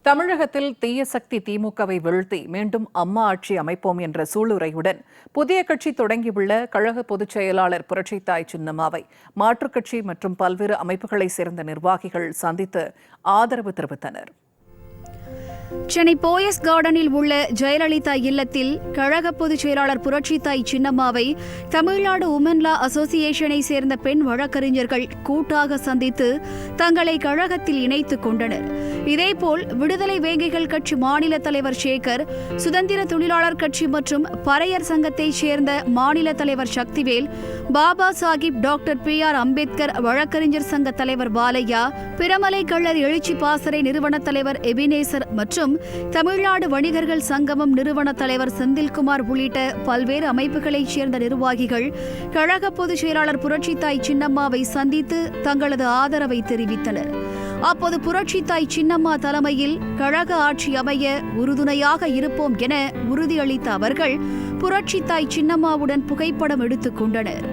தமிழகத்தில் தீய சக்தி திமுகவை வீழ்த்தி மீண்டும் அம்மா ஆட்சி அமைப்போம் என்ற சூளுரையுடன் புதிய கட்சி தொடங்கியுள்ள கழக பொதுச் செயலாளர் புரட்சித்தாய் சின்னம்மாவை மாற்றுக் கட்சி மற்றும் பல்வேறு அமைப்புகளைச் சேர்ந்த நிர்வாகிகள் சந்தித்து ஆதரவு தெரிவித்தனர். சென்னை போயஸ் கார்டனில் உள்ள ஜெயலலிதா இல்லத்தில் கழக பொதுச் செயலாளர் புரட்சித்தாய் சின்னம்மாவை தமிழ்நாடு உமன் லா அசோசியேஷனை சேர்ந்த பெண் வழக்கறிஞர்கள் கூட்டாக சந்தித்து தங்களை கழகத்தில் இணைத்துக் கொண்டனர். இதேபோல் விடுதலை வேங்கைகள் கட்சி மாநில தலைவர் சேகர், சுதந்திர தொழிலாளர் கட்சி மற்றும் பறையர் சங்கத்தைச் சேர்ந்த மாநில தலைவர் சக்திவேல், பாபா சாஹிப் டாக்டர் PR அம்பேத்கர் வழக்கறிஞர் சங்க தலைவர் பாலையா, பிரமலை கள்ளர் எழுச்சி பாசறை நிறுவன தலைவர் எபினேசர் மற்றும் தமிழ்நாடு வணிகர்கள் சங்கமம் நிறுவன தலைவர் செந்தில்குமார் உள்ளிட்ட பல்வேறு அமைப்புகளைச் சேர்ந்த நிர்வாகிகள் கழக பொதுச் செயலாளர் புரட்சித்தாய் சின்னம்மாவை சந்தித்து தங்களது ஆதரவை தெரிவித்தனர். அப்போது புரட்சித்தாய் சின்னம்மா தலைமையில் கழக ஆட்சி அமைய உறுதுணையாக இருப்போம் என உறுதியளித்த அவர்கள் புரட்சித்தாய் சின்னம்மாவுடன் புகைப்படம் எடுத்துக் கொண்டனர்.